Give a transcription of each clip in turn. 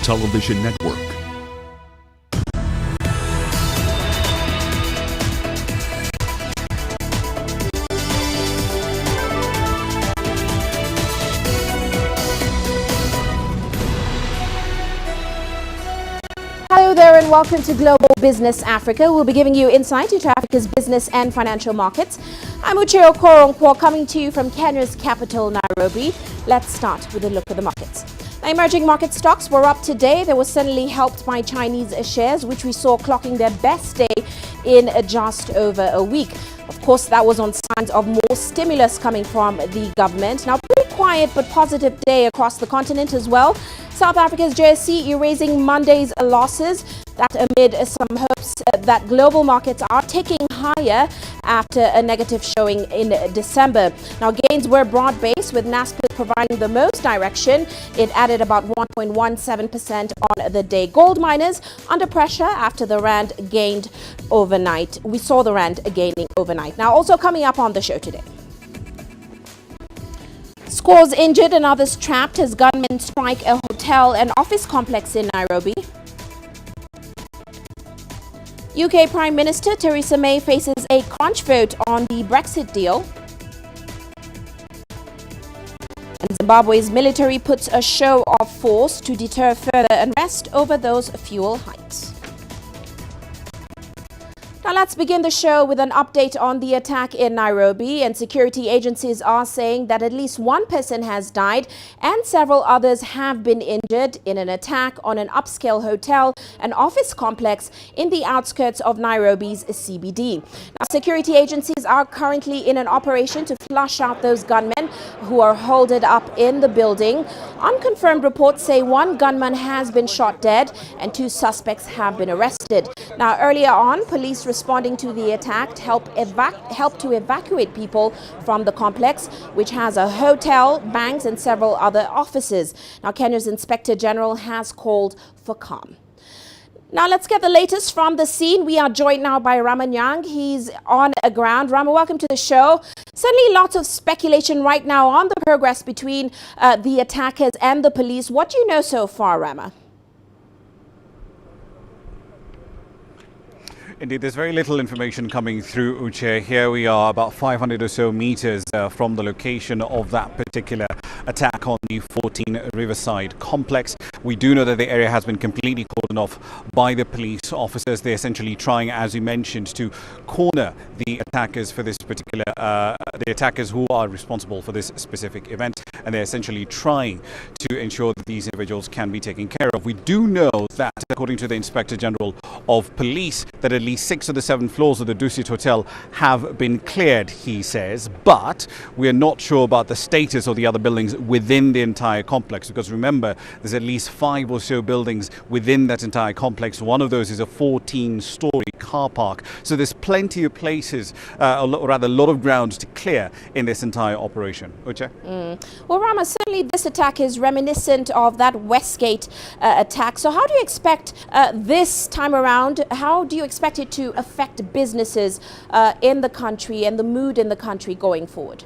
Television Network. Hello there and welcome to Global Business Africa. We'll be giving you insight into Africa's business and financial markets. I'm Uche Okoronkwo coming to you from Kenya's capital, Nairobi. Let's start with a look at the markets. Now, emerging market stocks were up today. They were certainly helped by Chinese shares, which we saw clocking their best day in just over a week. Of course, that was on signs of more stimulus coming from the government. Now, pretty quiet but positive day across the continent as well. South Africa's JSE erasing Monday's losses. That amid some hopes that global markets are ticking higher after a negative showing in December. Now, gains were broad-based, with Nasdaq providing the most direction. It added about 1.17% on the day. Gold miners under pressure after the rand gained overnight. We saw the rand gaining overnight. Now, also coming up on the show today. Scores injured and others trapped as gunmen strike a hotel and office complex in Nairobi. UK Prime Minister Theresa May faces a crunch vote on the Brexit deal. And Zimbabwe's military puts a show of force to deter further unrest over those fuel hikes. Now let's begin the show with an update on the attack in Nairobi, and security agencies are saying that at least one person has died and several others have been injured in an attack on an upscale hotel and office complex in the outskirts of Nairobi's CBD. Now, security agencies are currently in an operation to flush out those gunmen who are holed up in the building. Unconfirmed reports say one gunman has been shot dead and two suspects have been arrested. Now, earlier on, police responding to the attack helped to evacuate people from the complex, which has a hotel, banks and several other offices. Now, Kenya's Inspector General has called for calm. Now, let's get the latest from the scene. We are joined now by Rama Nyang. He's on the ground. Rama, welcome to the show. Certainly lots of speculation right now on the progress between the attackers and the police. What do you know so far, Rama? Indeed, there's very little information coming through, Uche. Here we are about 500 or so meters from the location of that particular attack on the 14 Riverside complex. We do know that the area has been completely cordoned off by the police officers. They're essentially trying, as you mentioned, to corner the attackers for this particular, the attackers who are responsible for this specific event. And they're essentially trying to ensure that these individuals can be taken care of. We do know that, according to the Inspector General of Police, that at least 6 of the 7 floors of the Dusit Hotel have been cleared, he says, but we are not sure about the status of the other buildings within the entire complex, because remember, there's at least 5 or so buildings within that entire complex. One of those is a 14-story car park, so there's plenty of places, or rather a lot of ground to clear in this entire operation. Uche? Well, Rama, certainly this attack is reminiscent of that Westgate attack. So how do you expect this time around, how do you expect it to affect businesses in the country and the mood in the country going forward?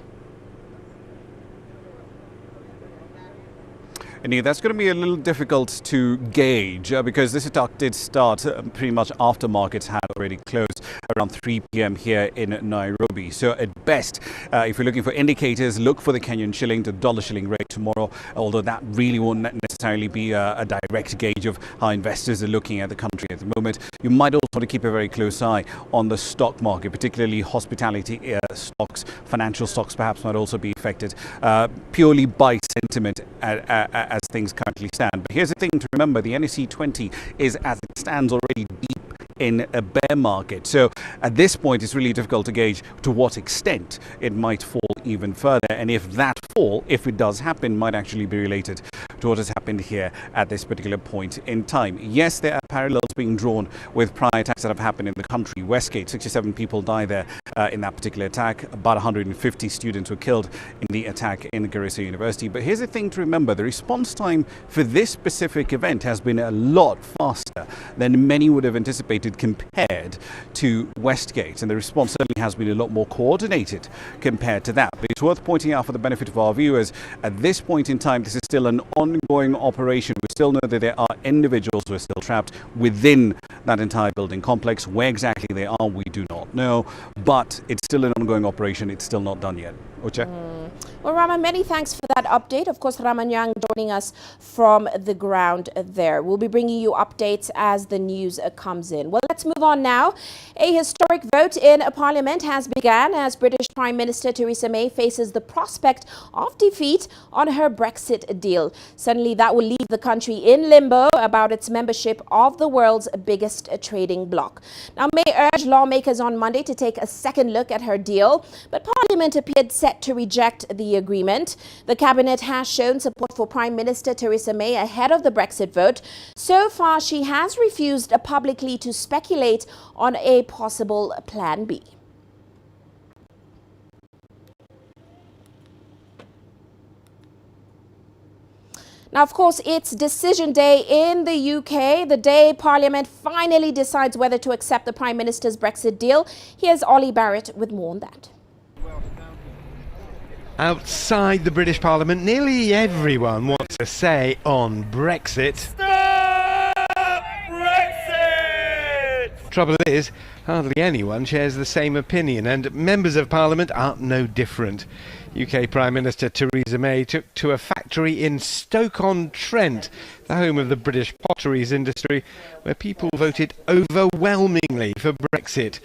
Indeed, that's going to be a little difficult to gauge because this attack did start pretty much after markets had already closed around 3 p.m. here in Nairobi. So at best, if you're looking for indicators, look for the Kenyan shilling to dollar shilling rate tomorrow, although that really won't necessarily be a direct gauge of how investors are looking at the country at the moment. You might also want to keep a very close eye on the stock market, particularly hospitality stocks, financial stocks perhaps might also be affected purely by sentiment as things currently stand. But here's the thing to remember, the NSE 20 is, as it stands, already deep in a bear market. So at this point, it's really difficult to gauge to what extent it might fall even further. And if that fall, if it does happen, might actually be related to what has happened here at this particular point in time. Yes, there are parallels being drawn with prior attacks that have happened in the country. Westgate, 67 people died there in that particular attack. About 150 students were killed in the attack in Garissa University. But here's the thing to remember. The response time for this specific event has been a lot faster than many would have anticipated compared to Westgate. And the response certainly has been a lot more coordinated compared to that. But it's worth pointing out for the benefit of our viewers, at this point in time, this is still an ongoing operation. We still know that there are individuals who are still trapped within that entire building complex. Where exactly they are, we do not know. But it's still an ongoing operation. It's still not done yet. Uche? Well, Raman, many thanks for that update. Of course, Raman Yang joining us from the ground there. We'll be bringing you updates as the news comes in. Well, let's move on now. A historic vote in Parliament has begun as British Prime Minister Theresa May faces the prospect of defeat on her Brexit deal. Suddenly, that will leave the country in limbo about its membership of the world's biggest trading bloc. Now, May urged lawmakers on Monday to take a second look at her deal, but Parliament appeared set to reject the agreement. The cabinet has shown support for Prime Minister Theresa May ahead of the Brexit vote. So far, she has refused publicly to speculate on a possible Plan B. Now, of course, it's decision day in the UK, the day Parliament finally decides whether to accept the Prime Minister's Brexit deal. Here's Ollie Barrett with more on that. Outside the British Parliament, nearly everyone wants a say on Brexit. Stop Brexit! Trouble is, hardly anyone shares the same opinion, and members of Parliament are no different. UK Prime Minister Theresa May took to a factory in Stoke-on-Trent, the home of the British potteries industry, where people voted overwhelmingly for Brexit.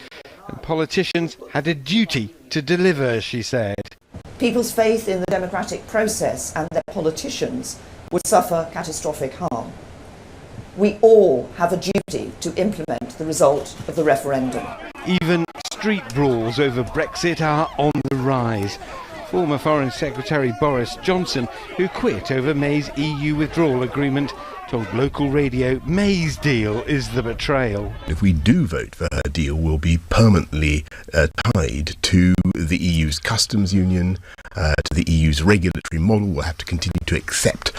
And politicians had a duty to deliver, she said. People's faith in the democratic process and their politicians would suffer catastrophic harm. We all have a duty to implement the result of the referendum. Even street brawls over Brexit are on the rise. Former Foreign Secretary Boris Johnson, who quit over May's EU withdrawal agreement, told local radio May's deal is the betrayal. If we do vote for her deal, we'll be permanently tied to the EU's customs union, to the EU's regulatory model. We'll have to continue to accept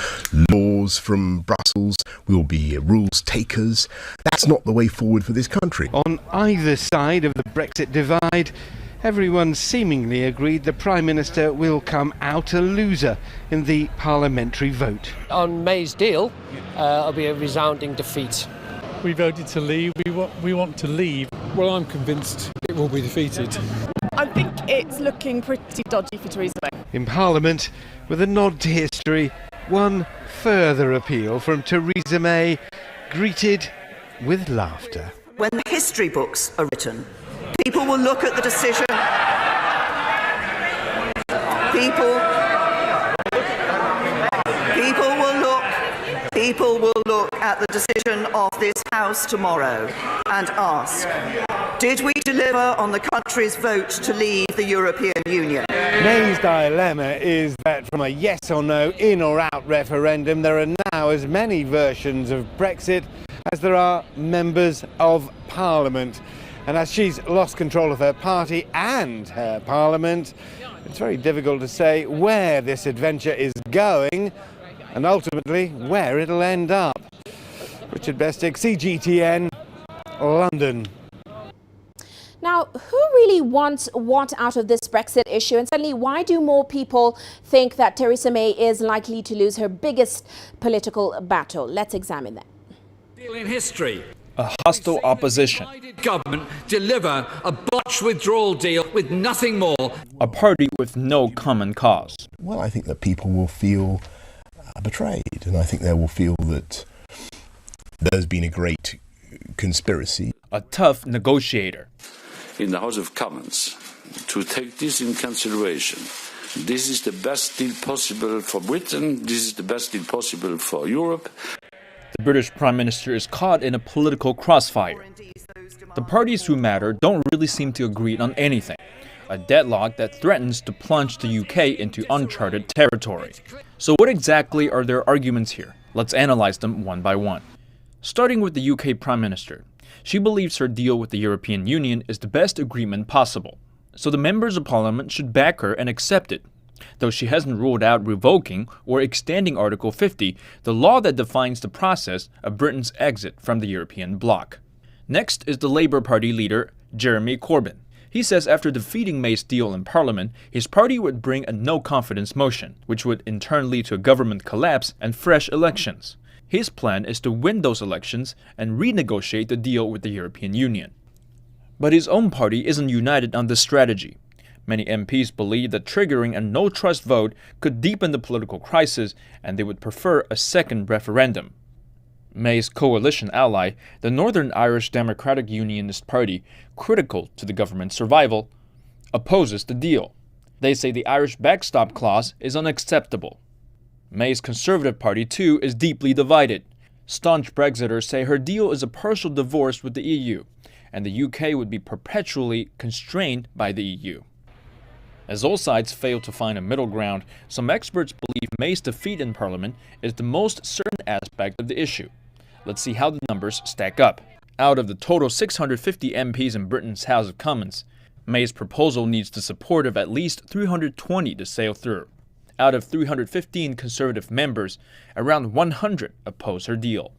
laws from Brussels. We'll be rules takers. That's not the way forward for this country. On either side of the Brexit divide, everyone seemingly agreed the Prime Minister will come out a loser in the parliamentary vote. On May's deal, it'll be a resounding defeat. We voted to leave. We want to leave. Well, I'm convinced it will be defeated. I think it's looking pretty dodgy for Theresa May. In Parliament, with a nod to history, one further appeal from Theresa May, greeted with laughter. When the history books are written, people will look at the decision. People will look at the decision of this House tomorrow and ask, did we deliver on the country's vote to leave the European Union? May's dilemma is that from a yes or no, in or out referendum, there are now as many versions of Brexit as there are members of Parliament. And as she's lost control of her party and her Parliament, it's very difficult to say where this adventure is going and ultimately where it'll end up. Richard Bestig, CGTN, London. Now, who really wants what out of this Brexit issue? And suddenly, why do more people think that Theresa May is likely to lose her biggest political battle? Let's examine that. In history, a hostile opposition, government deliver a botched withdrawal deal with nothing more. A party with no common cause. Well, I think that people will feel betrayed, and I think they will feel that there's been a great conspiracy. A tough negotiator. In the House of Commons, to take this in consideration. This is the best deal possible for Britain. This is the best deal possible for Europe. The British Prime Minister is caught in a political crossfire. The parties who matter don't really seem to agree on anything. A deadlock that threatens to plunge the UK into uncharted territory. So what exactly are their arguments here? Let's analyze them one by one. Starting with the UK Prime Minister, she believes her deal with the European Union is the best agreement possible, so the members of Parliament should back her and accept it. Though she hasn't ruled out revoking or extending Article 50, the law that defines the process of Britain's exit from the European bloc. Next is the Labour Party leader, Jeremy Corbyn. He says after defeating May's deal in Parliament, his party would bring a no-confidence motion, which would in turn lead to a government collapse and fresh elections. His plan is to win those elections and renegotiate the deal with the European Union. But his own party isn't united on this strategy. Many MPs believe that triggering a no-trust vote could deepen the political crisis and they would prefer a second referendum. May's coalition ally, the Northern Irish Democratic Unionist Party, critical to the government's survival, opposes the deal. They say the Irish backstop clause is unacceptable. May's Conservative Party, too, is deeply divided. Staunch Brexiters say her deal is a partial divorce with the EU, and the UK would be perpetually constrained by the EU. As all sides fail to find a middle ground, some experts believe May's defeat in Parliament is the most certain aspect of the issue. Let's see how the numbers stack up. Out of the total 650 MPs in Britain's House of Commons, May's proposal needs the support of at least 320 to sail through. Out of 315 Conservative members, around 100 oppose her deal.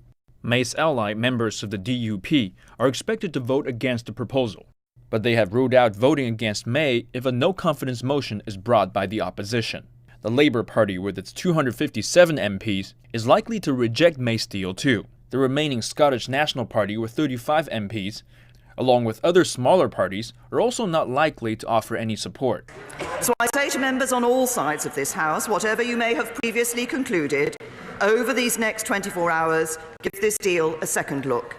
May's ally members of the DUP are expected to vote against the proposal, but they have ruled out voting against May if a no-confidence motion is brought by the opposition. The Labour Party, with its 257 MPs, is likely to reject May's deal too. The remaining Scottish National Party, with 35 MPs, along with other smaller parties, are also not likely to offer any support. So I say to members on all sides of this House, whatever you may have previously concluded, over these next 24 hours, give this deal a second look.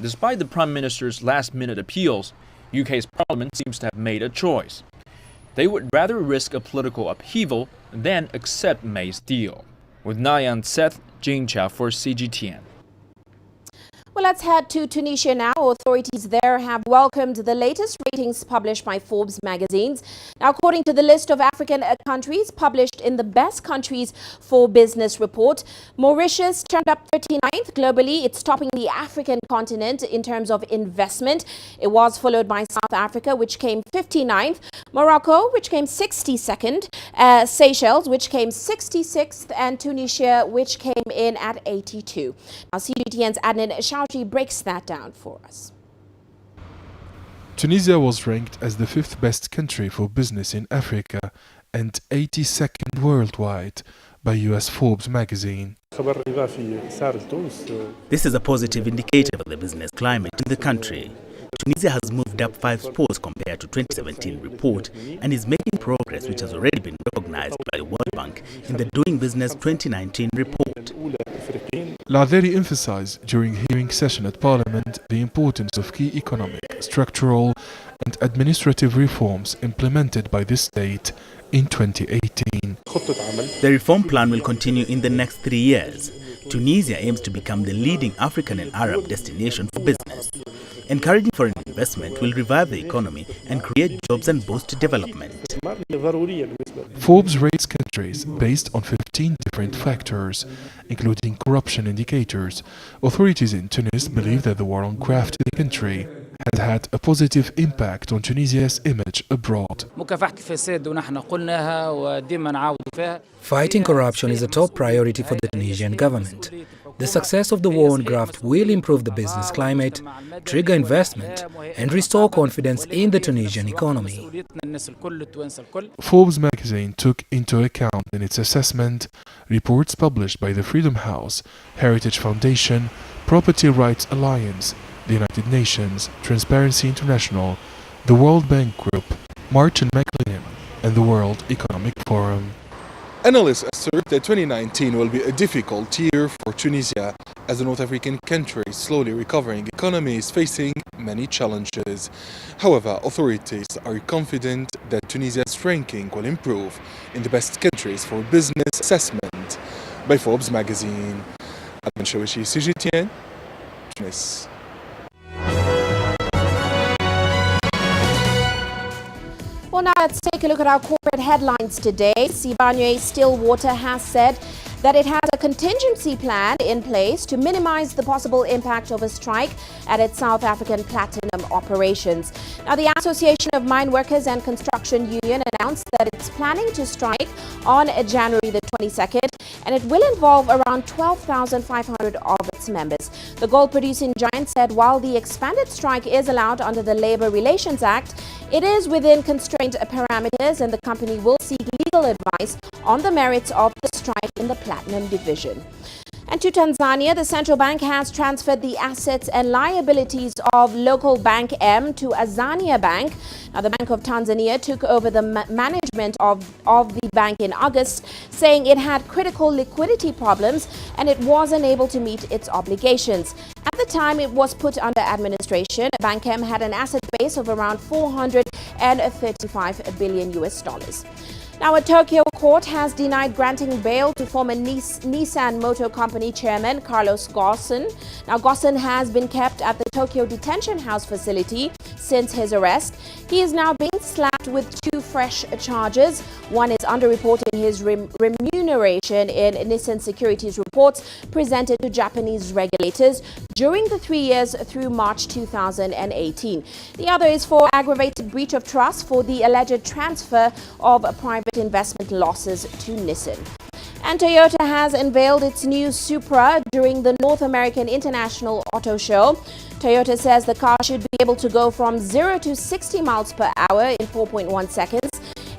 Despite the Prime Minister's last-minute appeals, UK's Parliament seems to have made a choice. They would rather risk a political upheaval than accept May's deal. With Nayan Seth, Jing Chow for CGTN. Well, let's head to Tunisia now. Authorities there have welcomed the latest ratings published by Forbes magazines. Now, according to the list of African countries published in the Best Countries for Business report, Mauritius turned up 39th globally. It's topping the African continent in terms of investment. It was followed by South Africa, which came 59th, Morocco, which came 62nd, Seychelles, which came 66th, and Tunisia, which came in at 82. Now, CGTN's Adnan Shauji breaks that down for us. Tunisia was ranked as the 5th best country for business in Africa and 82nd worldwide by US Forbes magazine. This is a positive indicator for the business climate in the country. Tunisia has moved up 5 spots compared to 2017 report and is making progress which has already been recognized by the World Bank in the Doing Business 2019 report. Al-Adheri emphasized during hearing session at Parliament the importance of key economic, structural and administrative reforms implemented by the state in 2018. The reform plan will continue in the next 3 years. Tunisia aims to become the leading African and Arab destination for business. Encouraging foreign investment will revive the economy and create jobs and boost development. Forbes rates countries based on 15 different factors, including corruption indicators. Authorities in Tunis believe that the war on graft in the country has had a positive impact on Tunisia's image abroad. Fighting corruption is a top priority for the Tunisian government. The success of the war on graft will improve the business climate, trigger investment, and restore confidence in the Tunisian economy. Forbes magazine took into account in its assessment reports published by the Freedom House, Heritage Foundation, Property Rights Alliance, the United Nations, Transparency International, the World Bank Group, Martin McLean, and the World Economic Forum. Analysts assert that 2019 will be a difficult year for Tunisia, as the North African country is slowly recovering economy is facing many challenges. However, authorities are confident that Tunisia's ranking will improve in the best countries for business assessment by Forbes magazine. Adnan Shauji, CGTN, Tunis. Well, now let's take a look at our corporate headlines today. Sibanye Stillwater has said that it has a contingency plan in place to minimize the possible impact of a strike at its South African platinum operations. Now, the Association of Mine Workers and Construction Union announced that it's planning to strike on January the 22nd, and it will involve around 12,500 of its members. The gold-producing giant said while the expanded strike is allowed under the Labour Relations Act, it is within constrained parameters, and the company will seek legal advice on the merits of the strike in the platinum division. And to Tanzania, the central bank has transferred the assets and liabilities of local Bank M to Azania Bank. Now, the Bank of Tanzania took over the management of the bank in August, saying it had critical liquidity problems and it was unable to meet its obligations. At the time it was put under administration, Bank M had an asset base of around $435 billion US. Now, a Tokyo court has denied granting bail to former Nissan Motor Company chairman Carlos Ghosn. Now, Ghosn has been kept at the Tokyo detention house facility since his arrest. He is now being slapped with 2 fresh charges. One is underreporting his remuneration in Nissan Securities reports presented to Japanese regulators during the 3 years through March 2018. The other is for aggravated breach of trust for the alleged transfer of private investment losses to Nissan. And Toyota has unveiled its new Supra during the North American International Auto Show. Toyota says the car should be able to go from 0 to 60 miles per hour in 4.1 seconds.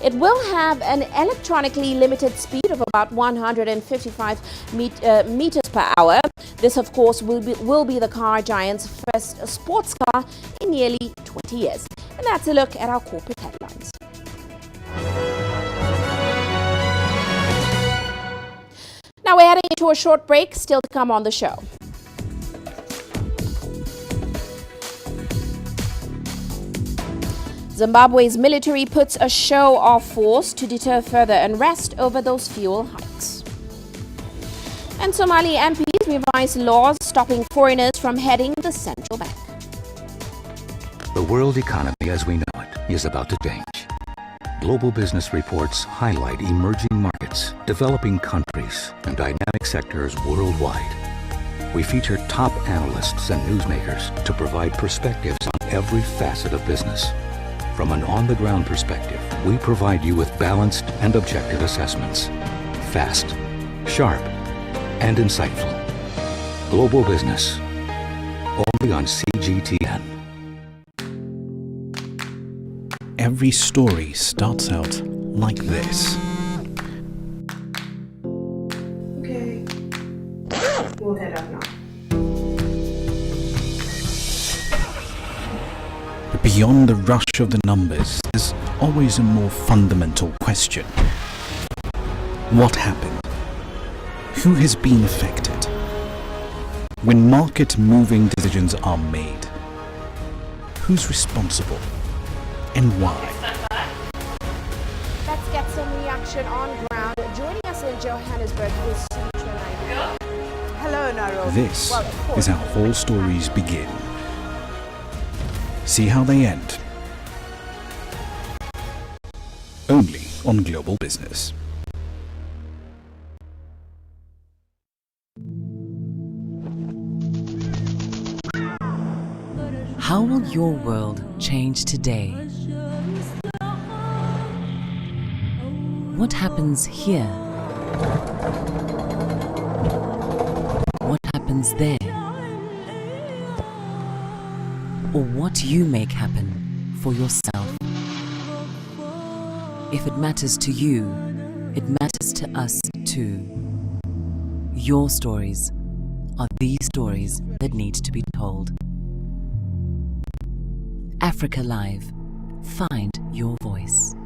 It will have an electronically limited speed of about 155 meters per hour. This, of course, will be the car giant's first sports car in nearly 20 years. And that's a look at our corporate headlines. Now we're heading into a short break, still to come on the show. Zimbabwe's military puts a show of force to deter further unrest over those fuel hikes. And Somali MPs revise laws stopping foreigners from heading the central bank. The world economy as we know it is about to change. Global business reports highlight emerging markets, developing countries, and dynamic sectors worldwide. We feature top analysts and newsmakers to provide perspectives on every facet of business. From an on-the-ground perspective, we provide you with balanced and objective assessments. Fast, sharp, and insightful. Global business. Only on CGTN. Every story starts out like this. Okay. We'll head up now. But beyond the rush of the numbers, there's always a more fundamental question. What happened? Who has been affected? When market-moving decisions are made, who's responsible? And why? Let's get some reaction on ground. Joining us in Johannesburg is Sutra. Hello, Nairobi. This is how all stories begin. See how they end. Only on Global Business. How will your world change today? What happens here? What happens there? Or what you make happen for yourself? If it matters to you, it matters to us too. Your stories are the stories that need to be told. Africa Live. Find your voice.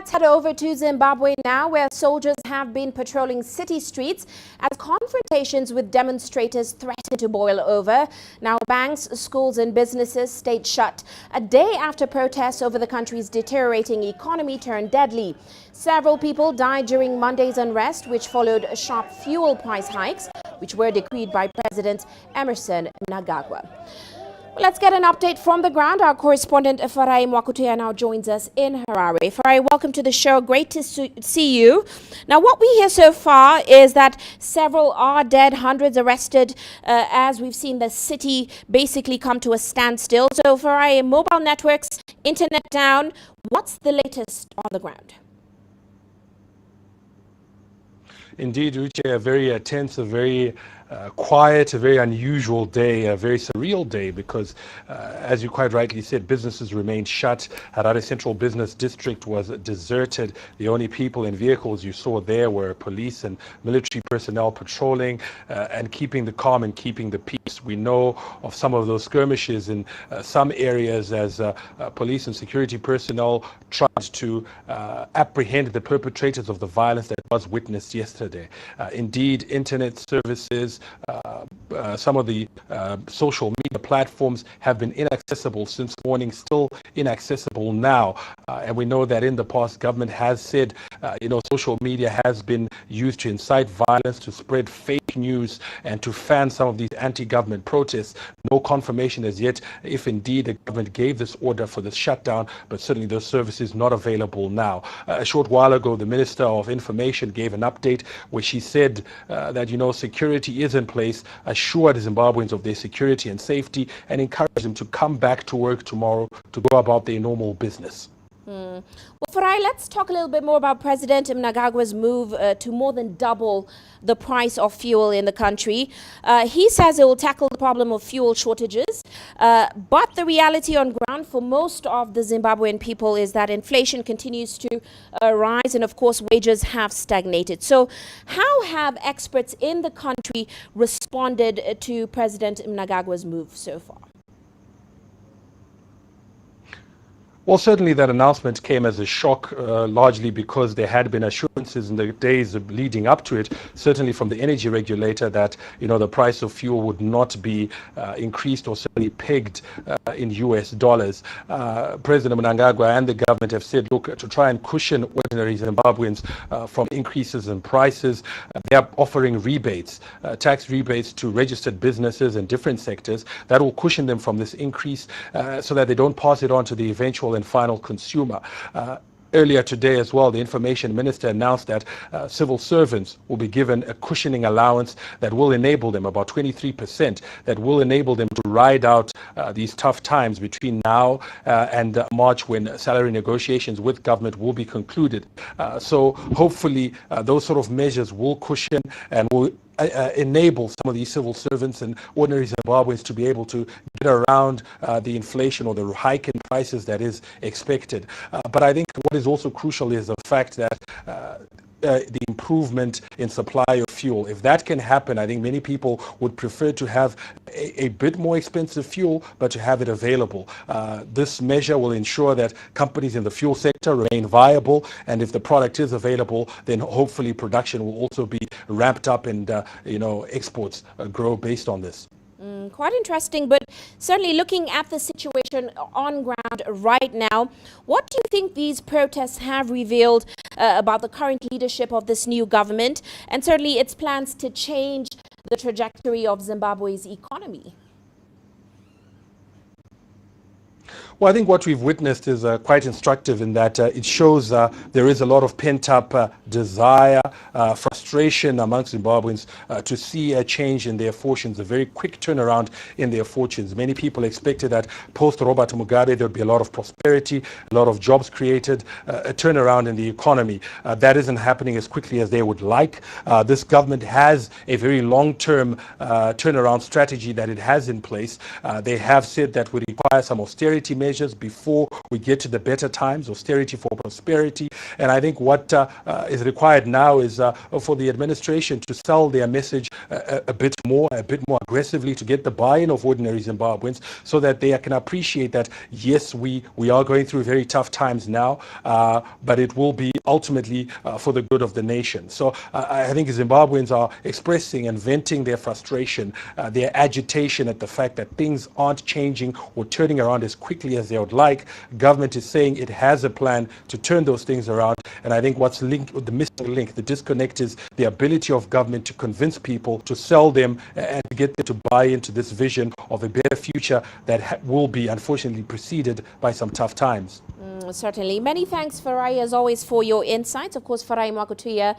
let's head over to Zimbabwe now, where soldiers have been patrolling city streets as confrontations with demonstrators threaten to boil over. Now, banks, schools and businesses stayed shut a day after protests over the country's deteriorating economy turned deadly. Several people died during Monday's unrest, which followed sharp fuel price hikes, which were decreed by President Emmerson Mnangagwa. Well, let's get an update from the ground. Our correspondent Farai Mwakutuya now joins us in Harare. Farai, welcome to the show. Great to see you. Now, what we hear so far is that several are dead, hundreds arrested, as we've seen the city basically come to a standstill. So, Farai, mobile networks, internet down. What's the latest on the ground? Indeed, Uche, a very tense, a very quiet, a very unusual day, a very surreal day because, as you quite rightly said, businesses remained shut. Harare Central Business District was deserted. The only people in vehicles you saw there were police and military personnel patrolling and keeping the calm and keeping the peace. We know of some of those skirmishes in some areas as police and security personnel tried to apprehend the perpetrators of the violence that was witnessed yesterday. Indeed, internet services, some of the social media platforms have been inaccessible since morning, still inaccessible now. And we know that in the past, government has said, social media has been used to incite violence, to spread fake news, and to fan some of these anti-government protests. No confirmation as yet if indeed the government gave this order for the shutdown, but certainly those services not available now. A short while ago, the Minister of Information gave an update where she said that, security is in place, assured Zimbabweans of their security and safety, and encouraged them to come back to work tomorrow to go about their normal business. Well, Farai, let's talk a little bit more about President Mnangagwa's move to more than double the price of fuel in the country. He says it will tackle the problem of fuel shortages, but the reality on ground for most of the Zimbabwean people is that inflation continues to rise and, of course, wages have stagnated. So how have experts in the country responded to President Mnangagwa's move so far? Well, certainly that announcement came as a shock, largely because there had been assurances in the days leading up to it, certainly from the energy regulator, that the price of fuel would not be increased or certainly pegged in US dollars. President Mnangagwa and the government have said, look, to try and cushion ordinary Zimbabweans from increases in prices, they are offering rebates, tax rebates to registered businesses in different sectors that will cushion them from this increase so that they don't pass it on to the eventual and final consumer. Earlier today as well, the information minister announced that civil servants will be given a cushioning allowance that will enable them, about 23%, that will enable them to ride out these tough times between now and March, when salary negotiations with government will be concluded. So hopefully those sort of measures will cushion and will enable some of these civil servants and ordinary Zimbabweans to be able to get around the inflation or the hike in prices that is expected. But I think what is also crucial is the fact that the improvement in supply of fuel. If that can happen, I think many people would prefer to have a bit more expensive fuel, but to have it available. This measure will ensure that companies in the fuel sector remain viable, and if the product is available, then hopefully production will also be ramped up and exports grow based on this. Quite interesting, but certainly looking at the situation on ground right now, what do you think these protests have revealed about the current leadership of this new government and certainly its plans to change the trajectory of Zimbabwe's economy? Well, I think what we've witnessed is quite instructive in that it shows there is a lot of pent-up desire, frustration amongst Zimbabweans to see a change in their fortunes, a very quick turnaround in their fortunes. Many people expected that post-Robert Mugabe there would be a lot of prosperity, a lot of jobs created, a turnaround in the economy. That isn't happening as quickly as they would like. This government has a very long-term turnaround strategy that it has in place. They have said that would require some austerity measures measures before we get to the better times, austerity for prosperity. And I think what is required now is for the administration to sell their message a bit more aggressively, to get the buy-in of ordinary Zimbabweans, so that they can appreciate that, yes, we are going through very tough times now, but it will be ultimately for the good of the nation. So I think Zimbabweans are expressing and venting their frustration, their agitation at the fact that things aren't changing or turning around as quickly as they would like. Government is saying it has a plan to turn those things around, and I think what's linked with the missing link, the disconnect, is the ability of government to convince people, to sell them, and to get them to buy into this vision of a better future that will be unfortunately preceded by some tough times. Certainly. Many thanks, Farai, as always, for your insights. Of course, Farai Makutuya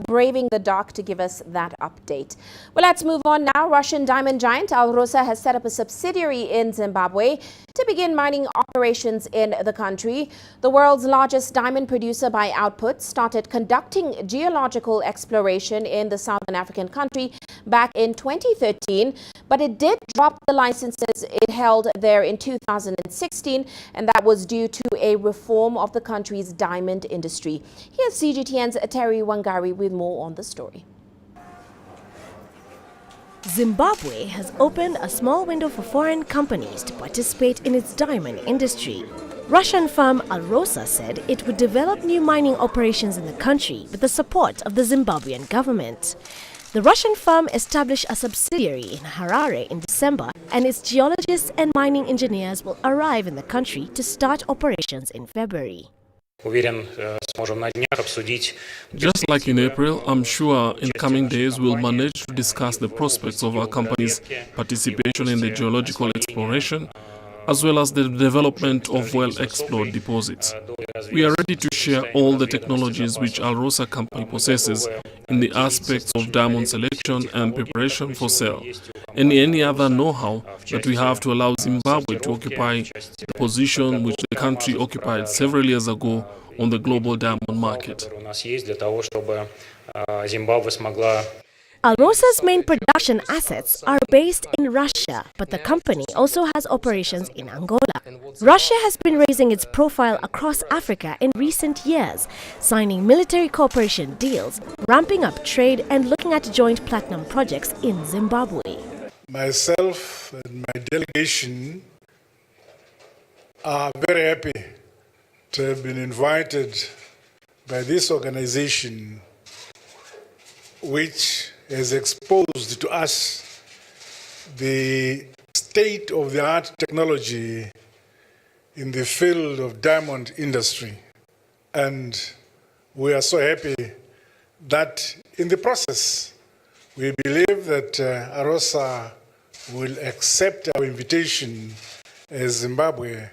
braving the dark to give us that update. Well, let's move on now. Russian diamond giant Alrosa has set up a subsidiary in Zimbabwe to begin mining operations in the country. The world's largest diamond producer by output started conducting geological exploration in the southern African country back in 2013, but it did drop the licenses it held there in 2016, and that was due to a reform of the country's diamond industry. Here's CGTN's Terry Wangari with more on the story. Zimbabwe has opened a small window for foreign companies to participate in its diamond industry. Russian firm Alrosa said it would develop new mining operations in the country with the support of the Zimbabwean government. The Russian firm established a subsidiary in Harare in December, and its geologists and mining engineers will arrive in the country to start operations in February. Just like in April, I'm sure in coming days we'll manage to discuss the prospects of our company's participation in the geological exploration, as well as the development of well-explored deposits. We are ready to share all the technologies which Alrosa company possesses in the aspects of diamond selection and preparation for sale, and any other know-how that we have to allow Zimbabwe to occupy the position which the country occupied several years ago on the global diamond market. Alrosa's main production assets are based in Russia, but the company also has operations in Angola. Russia has been raising its profile across Africa in recent years, signing military cooperation deals, ramping up trade, and looking at joint platinum projects in Zimbabwe. Myself and my delegation are very happy to have been invited by this organization, which has exposed to us the state-of-the-art technology in the field of diamond industry. And we are so happy that in the process, we believe that Alrosa will accept our invitation as Zimbabwe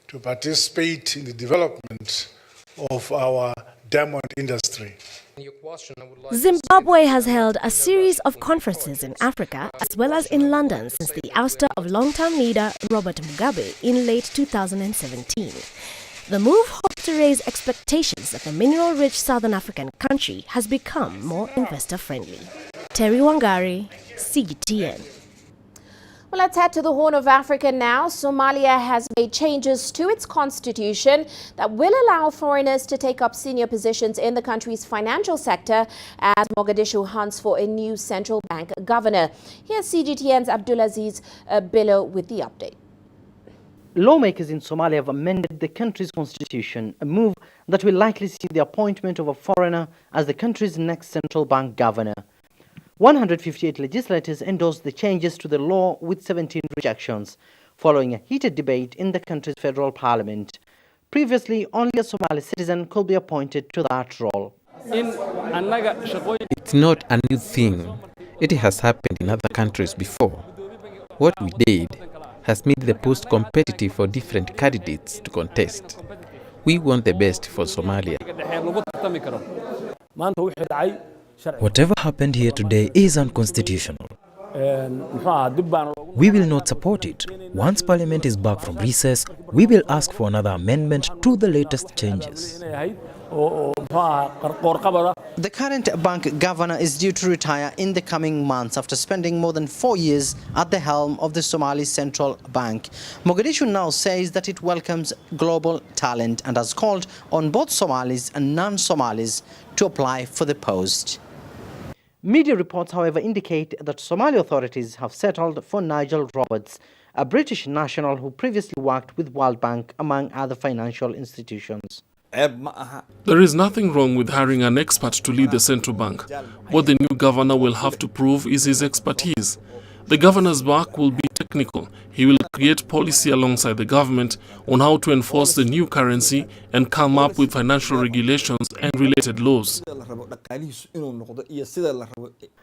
to participate in the development of our diamond industry. Zimbabwe has held a series of conferences in Africa as well as in London since the ouster of long-term leader Robert Mugabe in late 2017. The move hopes to raise expectations that the mineral-rich southern African country has become more investor-friendly. Terry Wangari, CGTN. Well, let's head to the Horn of Africa now. Somalia has made changes to its constitution that will allow foreigners to take up senior positions in the country's financial sector as Mogadishu hunts for a new central bank governor. Here's CGTN's Abdulaziz Bello with the update. Lawmakers in Somalia have amended the country's constitution, a move that will likely see the appointment of a foreigner as the country's next central bank governor. 158 legislators endorsed the changes to the law with 17 rejections, following a heated debate in the country's federal parliament. Previously, only a Somali citizen could be appointed to that role. It's not a new thing. It has happened in other countries before. What we did has made the post competitive for different candidates to contest. We want the best for Somalia. Whatever happened here today is unconstitutional. We will not support it. Once Parliament is back from recess, we will ask for another amendment to the latest changes. The current bank governor is due to retire in the coming months after spending more than 4 years at the helm of the Somali Central Bank. Mogadishu now says that it welcomes global talent and has called on both Somalis and non-Somalis to apply for the post. Media reports, however, indicate that Somali authorities have settled for Nigel Roberts, a British national who previously worked with World Bank, among other financial institutions. There is nothing wrong with hiring an expert to lead the central bank. What the new governor will have to prove is his expertise. The governor's work will be technical. He will create policy alongside the government on how to enforce the new currency and come up with financial regulations and related laws.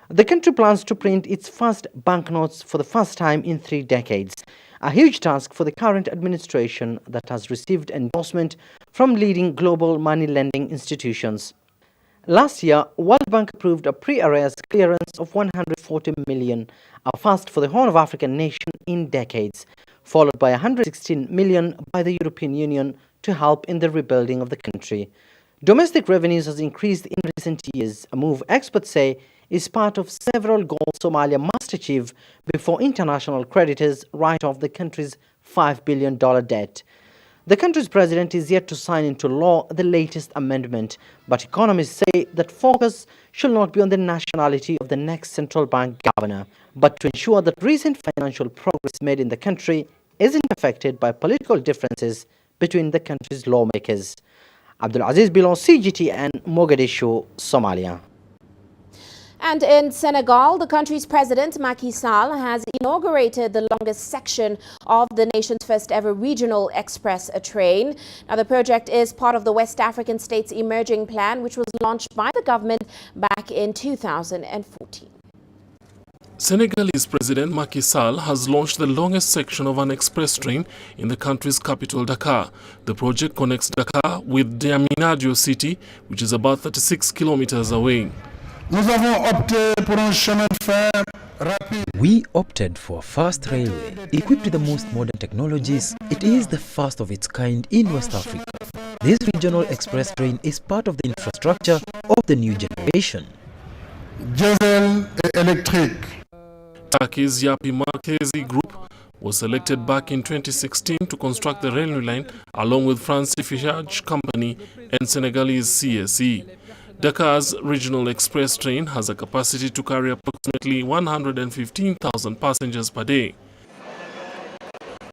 The country plans to print its first banknotes for the first time in 3 decades. A huge task for the current administration that has received endorsement from leading global money lending institutions. Last year, World Bank approved a pre-arrears clearance of 140 million, a first for the Horn of African nation in decades, followed by 116 million by the European Union to help in the rebuilding of the country. Domestic revenues has increased in recent years, a move experts say is part of several goals Somalia must achieve before international creditors write off the country's $5 billion debt. The country's president is yet to sign into law the latest amendment, but economists say that focus should not be on the nationality of the next central bank governor, but to ensure that recent financial progress made in the country isn't affected by political differences between the country's lawmakers. Abdul Aziz Bilon, CGTN, Mogadishu, Somalia. And in Senegal, the country's president, Macky Sall, has inaugurated the longest section of the nation's first ever regional express train. Now, the project is part of the West African state's emerging plan, which was launched by the government back in 2014. Senegalese President Macky Sall has launched the longest section of an express train in the country's capital, Dakar. The project connects Dakar with Diamniadio city, which is about 36 kilometers away. We opted for a fast railway equipped with the most modern technologies. It is the first of its kind in West Africa. This regional express train is part of the infrastructure of the new generation. Turkey's Yapi Markezi Group was selected back in 2016 to construct the railway line along with France Fichage Company and Senegalese CSE. Dakar's regional express train has a capacity to carry approximately 115,000 passengers per day.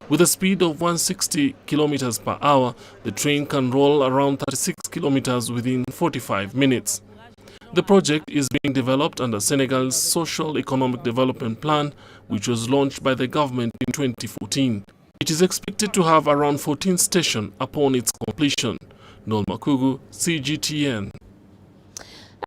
With a speed of 160 kilometers per hour, the train can roll around 36 kilometers within 45 minutes. The project is being developed under Senegal's Social Economic Development Plan, which was launched by the government in 2014. It is expected to have around 14 stations upon its completion. Nol Makugu, CGTN.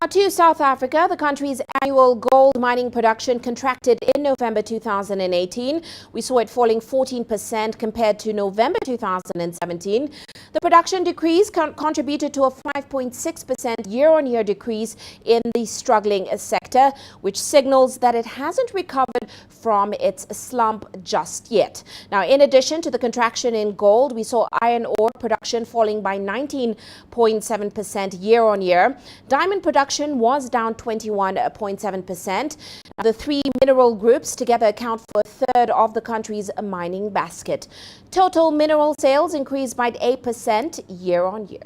Now to South Africa, the country's annual gold mining production contracted in November 2018. We saw it falling 14% compared to November 2017. The production decrease contributed to a 5.6% year-on-year decrease in the struggling sector, which signals that it hasn't recovered from its slump just yet. Now, in addition to the contraction in gold, we saw iron ore production falling by 19.7% year-on-year. Diamond production was down 21.7%. The three mineral groups together account for a third of the country's mining basket. Total mineral sales increased by 8% year-on-year.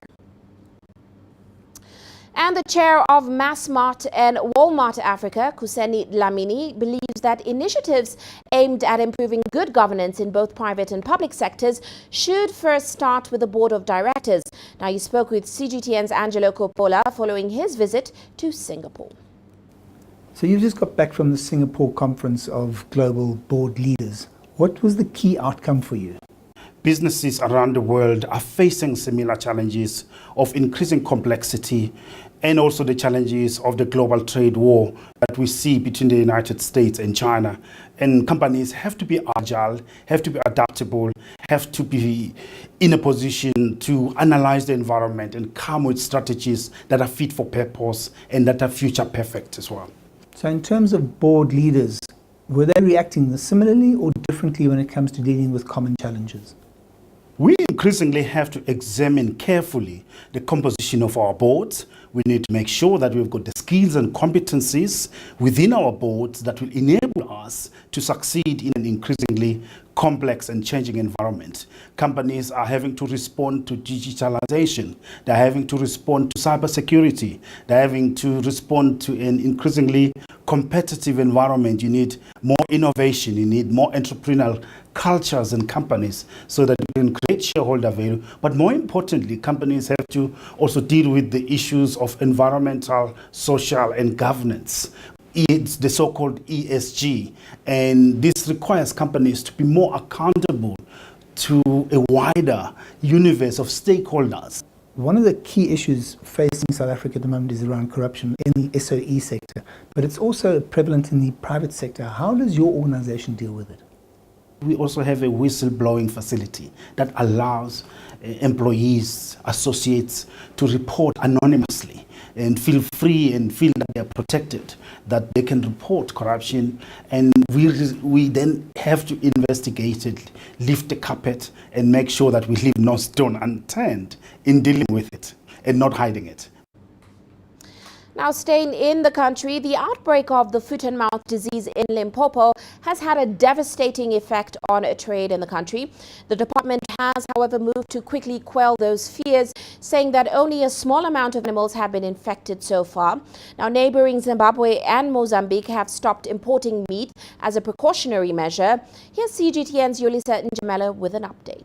And the chair of Massmart and Walmart Africa, Kuseni Dlamini, believes that initiatives aimed at improving good governance in both private and public sectors should first start with the board of directors. Now, he spoke with CGTN's Angelo Coppola following his visit to Singapore. So you just got back from the Singapore conference of global board leaders. What was the key outcome for you? Businesses around the world are facing similar challenges of increasing complexity and also the challenges of the global trade war that we see between the United States and China. And companies have to be agile, have to be adaptable, have to be in a position to analyze the environment and come with strategies that are fit for purpose and that are future perfect as well. So in terms of board leaders, Were they reacting similarly or differently when it comes to dealing with common challenges? We increasingly have to examine carefully the composition of our boards. We need to make sure that we've got the skills and competencies within our boards that will enable us to succeed in an increasingly complex and changing environment. Companies are having to respond to digitalization. They're having to respond to cybersecurity. They're having to respond to an increasingly competitive environment. You need more innovation. You need more entrepreneurial cultures and companies so that you can create shareholder value. But more importantly, companies have to also deal with the issues of environmental, social, and governance. It's the so-called ESG, and this requires companies to be more accountable to a wider universe of stakeholders. One of the key issues facing South Africa at the moment is around corruption in the SOE sector, but it's also prevalent in the private sector. How does your organization deal with it? We also have a whistleblowing facility that allows employees, associates to report anonymously and feel free and feel that they are protected, that they can report corruption, and we then have to investigate it, lift the carpet, and make sure that we leave no stone unturned in dealing with it and not hiding it. Now, staying in the country, the outbreak of the foot and mouth disease in Limpopo has had a devastating effect on trade in the country. The department has, however, moved to quickly quell those fears, saying that only a small amount of animals have been infected so far. Now, neighboring Zimbabwe and Mozambique have stopped importing meat as a precautionary measure. Here's CGTN's Yolisa Njamela with an update.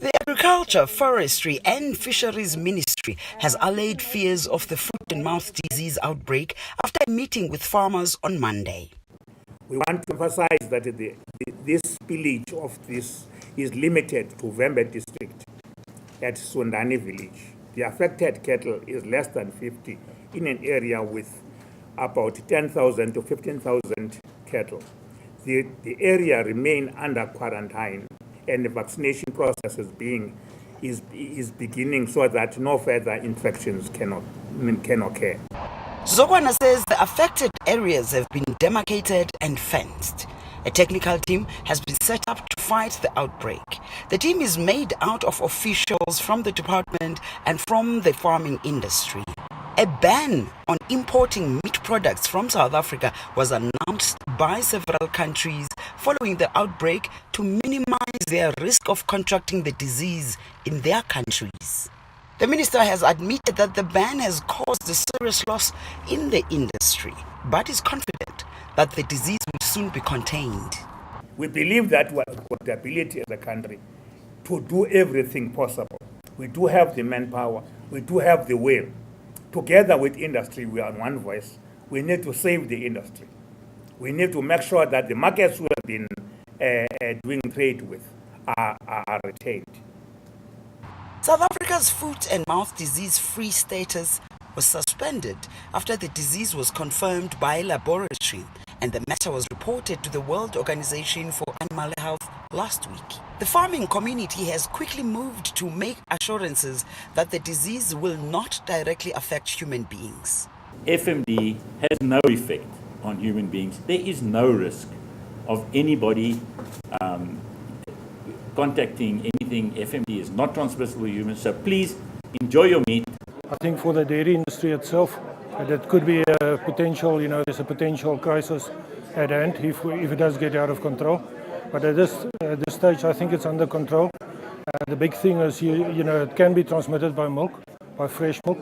The Agriculture, Forestry and Fisheries Ministry has allayed fears of the foot and mouth disease outbreak after a meeting with farmers on Monday. We want to emphasize that this spillage of this is limited to Vembe district at Sundani village. The affected cattle is less than 50 in an area with about 10,000 to 15,000 cattle. The area remain under quarantine, and the vaccination process is beginning so that no further infections can occur. Zokwana says the affected areas have been demarcated and fenced. A technical team has been set up to fight the outbreak. The team is made out of officials from the department and from the farming industry. A ban on importing meat products from South Africa was announced by several countries following the outbreak to minimize their risk of contracting the disease in their countries. The minister has admitted that the ban has caused a serious loss in the industry, but is confident that the disease will soon be contained. We believe that we have got the ability as a country to do everything possible. We do have the manpower, we do have the will. Together with industry, we are on one voice. We need to save the industry. We need to make sure that the markets we have been doing trade with are retained. South Africa's foot and mouth disease-free status was suspended after the disease was confirmed by a laboratory, and the matter was reported to the World Organization for Animal Health last week. The farming community has quickly moved to make assurances that the disease will not directly affect human beings. FMD has no effect on human beings. There is no risk of anybody contacting anything. FMD is not transmissible to humans, so please enjoy your meat. I think for the dairy industry itself, that could be a potential, there's a potential crisis at hand if it does get out of control. But at this stage, I think it's under control. The big thing is, it can be transmitted by milk, by fresh milk,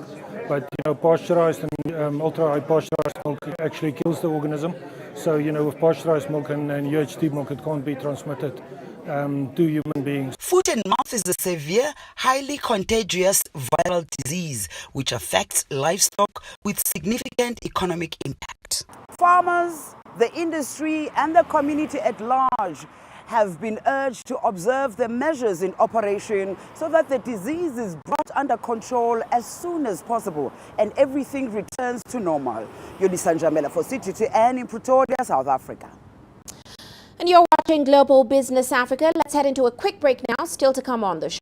but pasteurized and ultra-high pasteurized milk actually kills the organism. So, with pasteurized milk and UHT milk, it can't be transmitted to human beings. Foot and mouth is a severe, highly contagious viral disease which affects livestock with significant economic impact. Farmers, the industry and the community at large have been urged to observe the measures in operation so that the disease is brought under control as soon as possible and everything returns to normal. Yolisa Njamela for CGTN in Pretoria, South Africa. And you're watching Global Business Africa. Let's head into a quick break now, still to come on the show.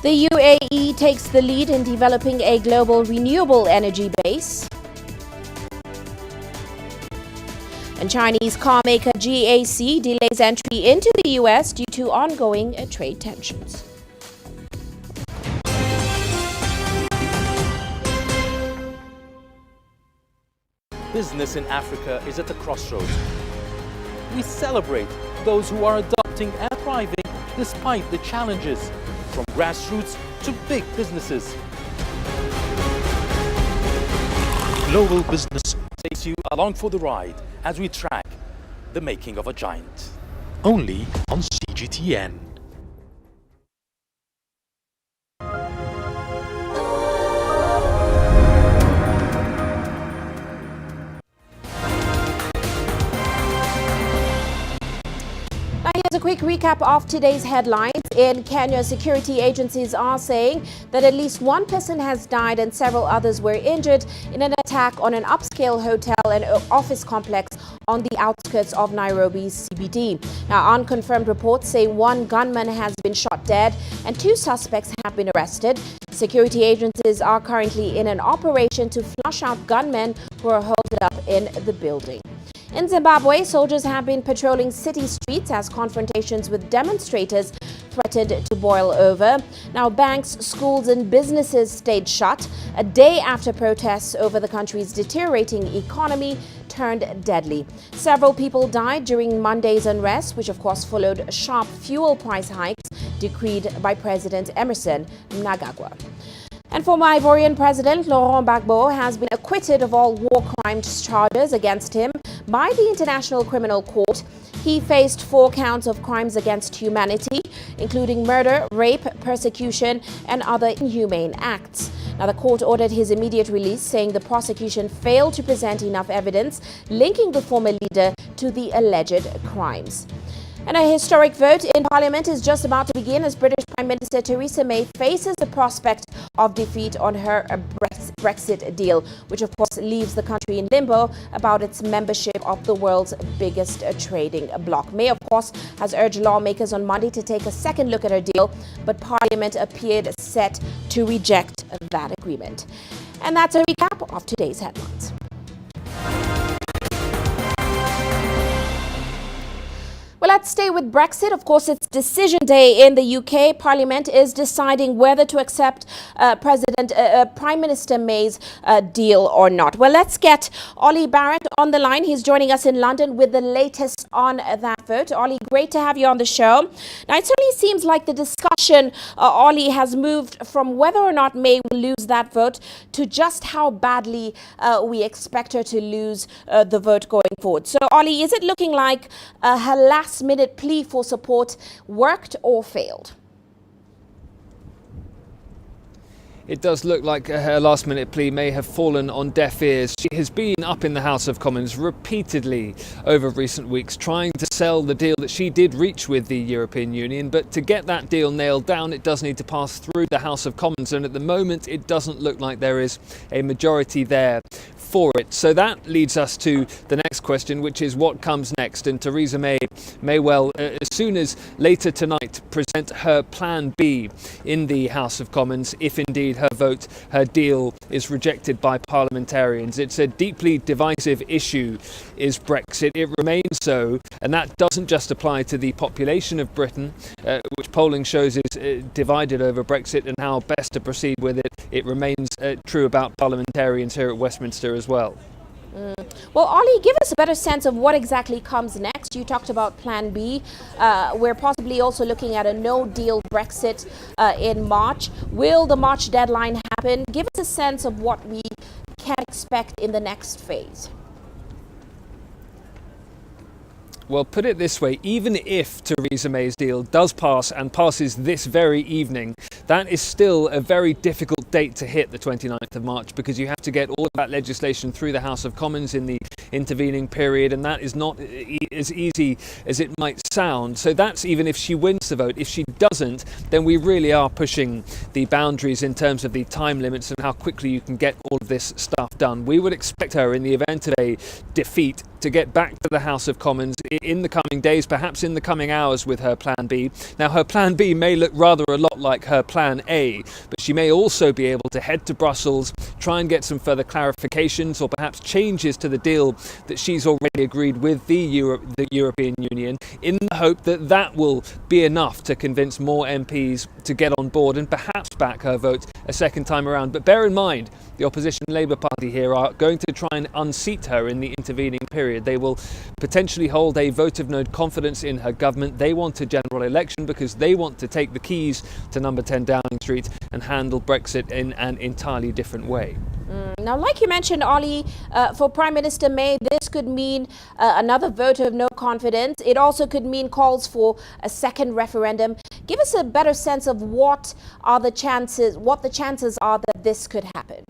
The UAE takes the lead in developing a global renewable energy base. And Chinese car maker GAC delays entry into the US due to ongoing trade tensions. Business in Africa is at a crossroads. We celebrate those who are adopting and thriving despite the challenges, from grassroots to big businesses. Global Business takes you along for the ride as we track the making of a giant. Only on CGTN. Here's a quick recap of today's headlines. In Kenya, security agencies are saying that at least one person has died and several others were injured in an attack on an upscale hotel and office complex on the outskirts of Nairobi's CBD. Now, unconfirmed reports say one gunman has been shot dead and two suspects have been arrested. Security agencies are currently in an operation to flush out gunmen who are holed up in the building. In Zimbabwe, soldiers have been patrolling city streets as confrontations with demonstrators threatened to boil over. Now, banks, schools and businesses stayed shut a day after protests over the country's deteriorating economy turned deadly. Several people died during Monday's unrest, which of course followed sharp fuel price hikes decreed by President Emerson Mnangagwa. And former Ivorian President Laurent Gbagbo has been acquitted of all war crimes charges against him by the International Criminal Court. He faced 4 counts of crimes against humanity, including murder, rape, persecution, and other inhumane acts. Now, the court ordered his immediate release, saying the prosecution failed to present enough evidence linking the former leader to the alleged crimes. And a historic vote in Parliament is just about to begin as British Prime Minister Theresa May faces the prospect of defeat on her Brexit deal, which of course leaves the country in limbo about its membership of the world's biggest trading bloc. May, of course, has urged lawmakers on Monday to take a second look at her deal, but Parliament appeared set to reject that agreement. And that's a recap of today's headlines. Well, let's stay with Brexit. Of course, it's decision day in the UK. Parliament is deciding whether to accept Prime Minister May's deal or not. Well, let's get Ollie Barrett on the line. He's joining us in London with the latest on that vote. Ollie, great to have you on the show. Now, it certainly seems like the discussion, Ollie, has moved from whether or not May will lose that vote to just how badly we expect her to lose the vote going forward. So, Ollie, is it looking like her last-minute plea for support worked or failed? It does look like her last-minute plea may have fallen on deaf ears. She has been up in the House of Commons repeatedly over recent weeks trying to sell the deal that she did reach with the European Union, but to get that deal nailed down, it does need to pass through the House of Commons, and at the moment it doesn't look like there is a majority there for it. So that leads us to the next question, which is what comes next. And Theresa May well, as soon as later tonight, present her plan B in the House of Commons if indeed her deal is rejected by parliamentarians. It's a deeply divisive issue, is Brexit. It remains so, and that doesn't just apply to the population of Britain, which polling shows is divided over Brexit and how best to proceed with it. It remains true about parliamentarians here at Westminster as well. Well, Ollie, give us a better sense of what exactly comes next. You talked about Plan B. We're possibly also looking at a no-deal Brexit in March. Will the March deadline happen? Give us a sense of what we can expect in the next phase. Well, put it this way, even if Theresa May's deal does pass and passes this very evening, that is still a very difficult date to hit, the 29th of March, because you have to get all of that legislation through the House of Commons in the intervening period, and that is not as easy as it might sound. So that's even if she wins the vote. If she doesn't, then we really are pushing the boundaries in terms of the time limits and how quickly you can get all of this stuff done. We would expect her, in the event of a defeat, to get back to the House of Commons in the coming days, perhaps in the coming hours, with her Plan B. Now, her Plan B may look rather a lot like her plan A, but she may also be able to head to Brussels, try and get some further clarifications or perhaps changes to the deal that she's already agreed with the European Union, in the hope that that will be enough to convince more MPs to get on board and perhaps back her vote a second time around. But bear in mind, the opposition Labour Party here are going to try and unseat her in the intervening period. They will potentially hold a vote of no confidence in her government. They want a general election because they want to take the keys to number 10 Downing Street and handle Brexit in an entirely different way. Now, like you mentioned, Ollie, for Prime Minister May, this could mean another vote of no confidence. It also could mean calls for a second referendum. Give us a better sense of what the chances are that this could happen.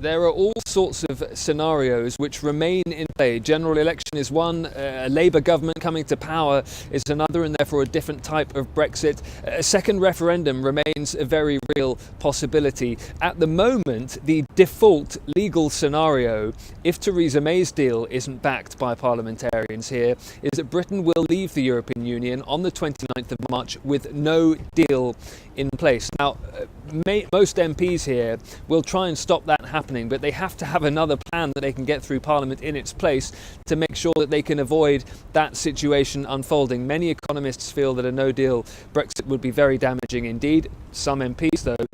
There are all sorts of scenarios which remain in play. General election is one, a Labour government coming to power is another, and therefore a different type of Brexit. A second referendum remains a very real possibility. At the moment, the default legal scenario, if Theresa May's deal isn't backed by parliamentarians here, is that Britain will leave the European Union on the 29th of March with no deal in place. Now, most MPs here will try and stop that happening, but they have to have another plan that they can get through Parliament in its place to make sure that they can avoid that situation unfolding. Many economists feel that a no-deal Brexit would be very damaging indeed. Some MPs, though,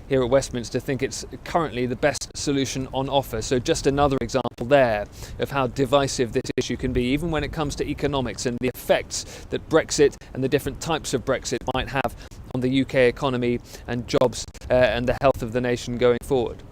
here at Westminster think it's currently the best solution on offer. So just another example there of how divisive this issue can be, even when it comes to economics and the effects that Brexit and the different types of Brexit might have on the UK economy and jobs and the health of the nation going forward.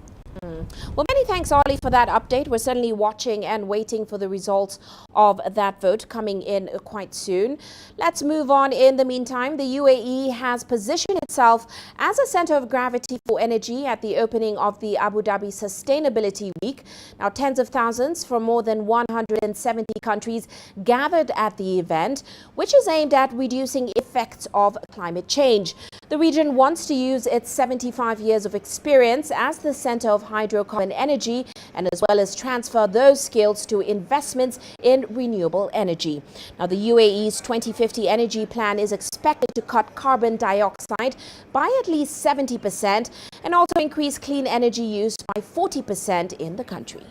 Well, many thanks, Ollie, for that update. We're certainly watching and waiting for the results of that vote coming in quite soon. Let's move on. In the meantime, the UAE has positioned itself as a center of gravity for energy at the opening of the Abu Dhabi Sustainability Week. Now, tens of thousands from more than 170 countries gathered at the event, which is aimed at reducing effects of climate change. The region wants to use its 75 years of experience as the center of hydrocarbon energy and as well as transfer those skills to investments in renewable energy. Now, the UAE's 2050 energy plan is expected to cut carbon dioxide by at least 70% and also increase clean energy use by 40% in the country.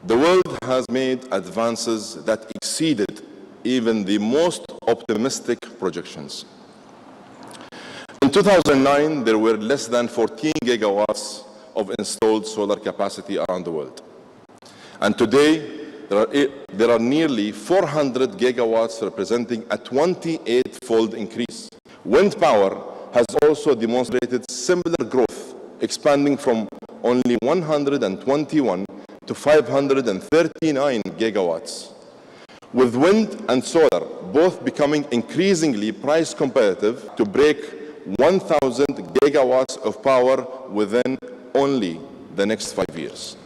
The world has made advances that exceeded even the most optimistic projections. In 2009, there were less than 14 gigawatts of installed solar capacity around the world. And today, there are nearly 400 gigawatts, representing a 28-fold increase. Wind power has also demonstrated similar growth, expanding from only 121 to 539 gigawatts. With wind and solar both becoming increasingly price competitive to break 1,000 gigawatts of power within only the next 5 years.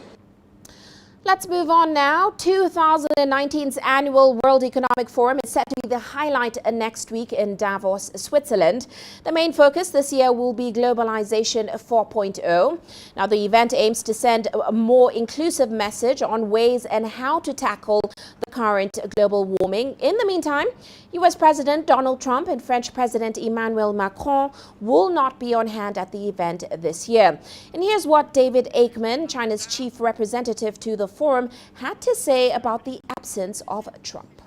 Let's move on now. 2019's annual World Economic Forum is set to be the highlight next week in Davos, Switzerland. The main focus this year will be Globalization 4.0. Now, the event aims to send a more inclusive message on ways and how to tackle the current global warming. In the meantime, US President Donald Trump and French President Emmanuel Macron will not be on hand at the event this year. And here's what David Aikman, China's chief representative to the forum, had to say about the absence of Trump.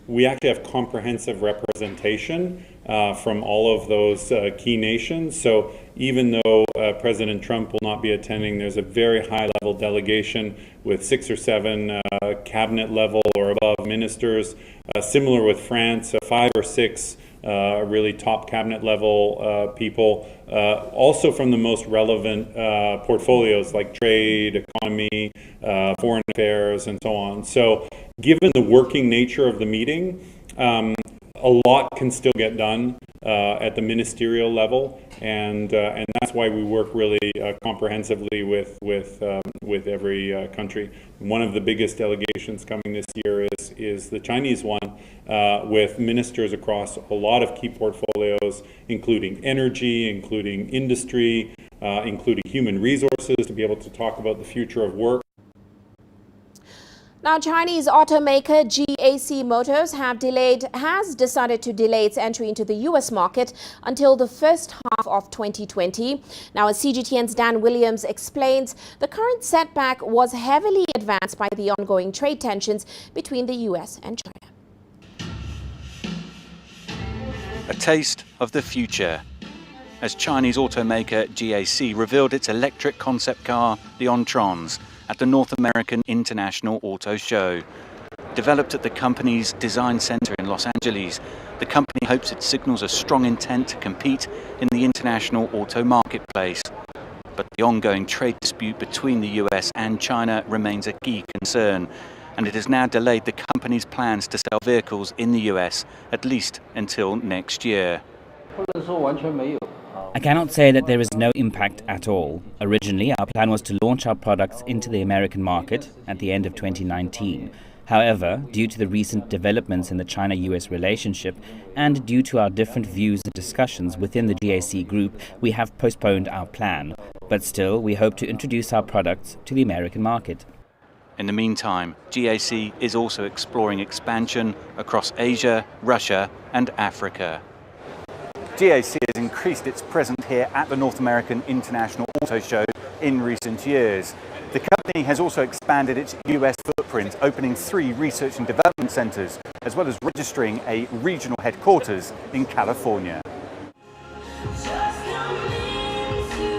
We actually have comprehensive representation from all of those key nations. So even though President Trump will not be attending, there's a very high-level delegation with 6 or 7 cabinet level or above ministers. Similar with France, 5 or 6 really top cabinet level people. Also from the most relevant portfolios like trade, economy, foreign affairs, and so on. So given the working nature of the meeting, a lot can still get done at the ministerial level, and that's why we work really comprehensively with every country. One of the biggest delegations coming this year is the Chinese one, with ministers across a lot of key portfolios, including energy, including industry, including human resources, to be able to talk about the future of work. Now, Chinese automaker GAC Motors has decided to delay its entry into the U.S. market until the first half of 2020. Now, as CGTN's Dan Williams explains, the current setback was heavily advanced by the ongoing trade tensions between the U.S. and China. A taste of the future, as Chinese automaker GAC revealed its electric concept car, the Ontrons, at the North American International Auto Show. Developed at the company's design center in Los Angeles, the company hopes it signals a strong intent to compete in the international auto marketplace. But the ongoing trade dispute between the US and China remains a key concern, and it has now delayed the company's plans to sell vehicles in the US at least until next year. I cannot say that there is no impact at all. Originally, our plan was to launch our products into the American market at the end of 2019. However, due to the recent developments in the China-US relationship and due to our different views and discussions within the GAC group, we have postponed our plan. But still, we hope to introduce our products to the American market. In the meantime, GAC is also exploring expansion across Asia, Russia and Africa. GAC has increased its presence here at the North American International Auto Show in recent years. The company has also expanded its US footprint, opening 3 research and development centers, as well as registering a regional headquarters in California.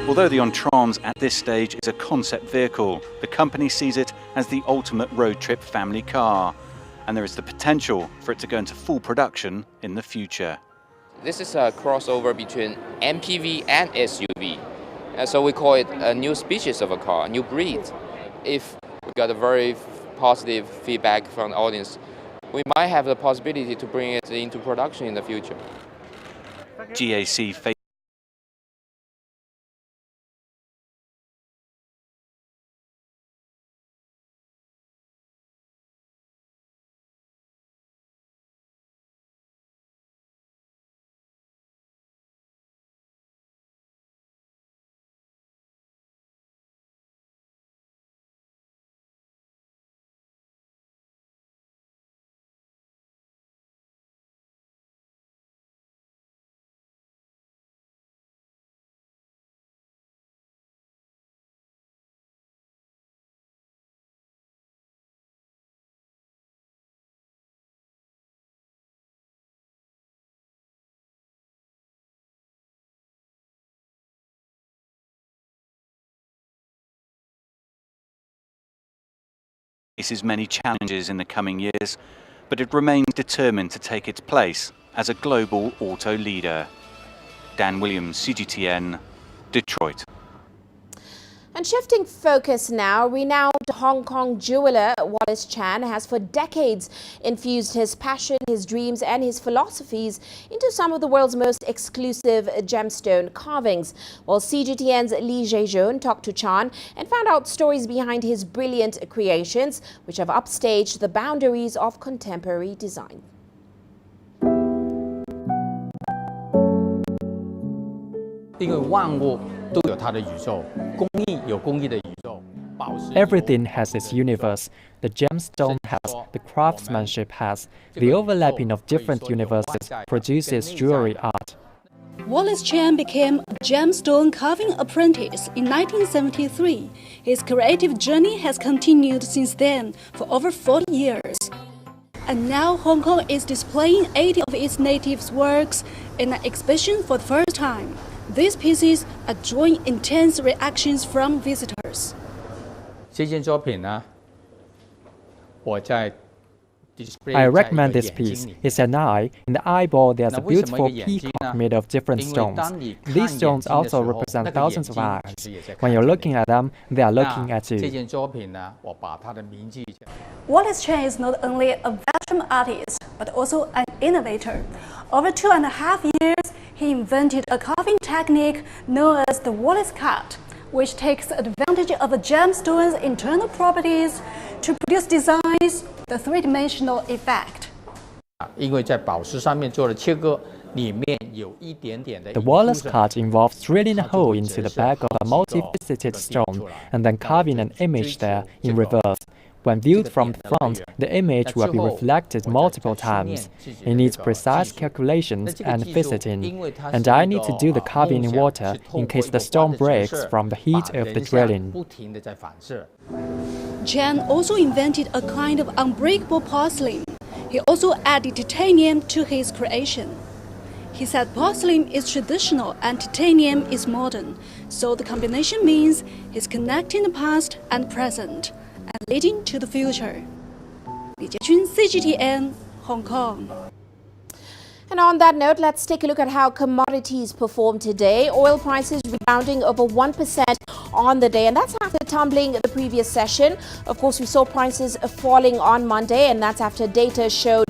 Although the Ontrons at this stage is a concept vehicle, the company sees it as the ultimate road trip family car, and there is the potential for it to go into full production in the future. This is a crossover between MPV and SUV. So we call it a new species of a car, a new breed. If we got a very positive feedback from the audience, we might have the possibility to bring it into production in the future. GAC faces many challenges in the coming years, but it remains determined to take its place as a global auto leader. Dan Williams, CGTN, Detroit. And shifting focus now, renowned Hong Kong jeweler Wallace Chan has for decades infused his passion, his dreams and his philosophies into some of the world's most exclusive gemstone carvings. While CGTN's Lee Jae-joon talked to Chan and found out stories behind his brilliant creations, which have upstaged the boundaries of contemporary design. Everything has its universe. The gemstone has, the craftsmanship has. The overlapping of different universes produces jewelry art. Wallace Chan became a gemstone carving apprentice in 1973. His creative journey has continued since then for over 40 years. And now Hong Kong is displaying 80 of its native works in an exhibition for the first time. These pieces are drawing intense reactions from visitors. I recommend this piece. It's an eye. In the eyeball, there's a beautiful peacock made of different stones. These stones also represent thousands of eyes. When you're looking at them, they are looking at you. Wallace Chan is not only a veteran artist, but also an innovator. Over 2.5 years, he invented a carving technique known as the Wallace cut, which takes advantage of a gemstone's internal properties to produce designs, the three-dimensional effect. The Wallace cut involves drilling a hole into the back of a multifaceted stone and then carving an image there in reverse. When viewed from the front, the image will be reflected multiple times. It needs precise calculations and visiting, and I need to do the carving in water in case the stone breaks from the heat of the drilling. Chen also invented a kind of unbreakable porcelain. He also added titanium to his creation. He said porcelain is traditional and titanium is modern, so the combination means he's connecting the past and present and leading to the future. Li Jiejun, CGTN, Hong Kong. And on that note, let's take a look at how commodities performed today. Oil prices rebounding over 1% on the day, and that's after tumbling the previous session. Of course, we saw prices falling on Monday, and that's after data showed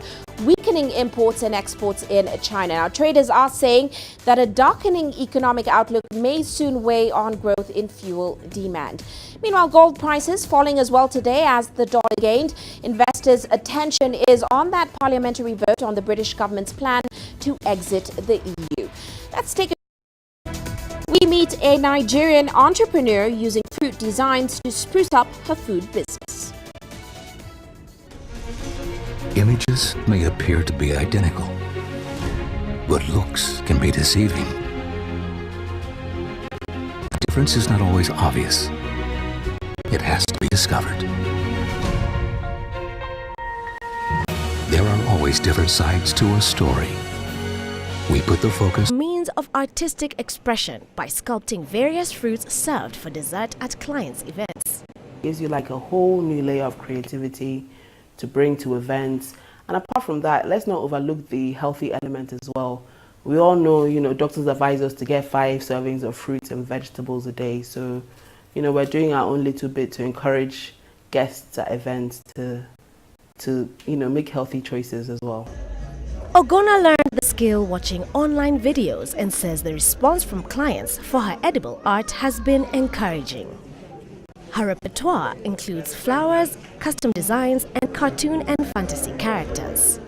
weakening imports and exports in China. Now, traders are saying that a darkening economic outlook may soon weigh on growth in fuel demand. Meanwhile, gold prices falling as well today as the dollar gained. Investors' attention is on that parliamentary vote on the British government's plan to exit the EU. Let's take a We meet a Nigerian entrepreneur using fruit designs to spruce up her food business. Images may appear to be identical, but looks can be deceiving. The difference is not always obvious. It has to be discovered. There are always different sides to a story. We put the focus means of artistic expression by sculpting various fruits served for dessert at clients' events. Gives you like a whole new layer of creativity to bring to events. And apart from that, let's not overlook the healthy element as well. We all know, doctors advise us to get 5 servings of fruits and vegetables a day. So, we're doing our own little bit to encourage guests at events to make healthy choices as well. Ogona learned the skill watching online videos and says the response from clients for her edible art has been encouraging. Her repertoire includes flowers, custom designs, and cartoon and fantasy characters.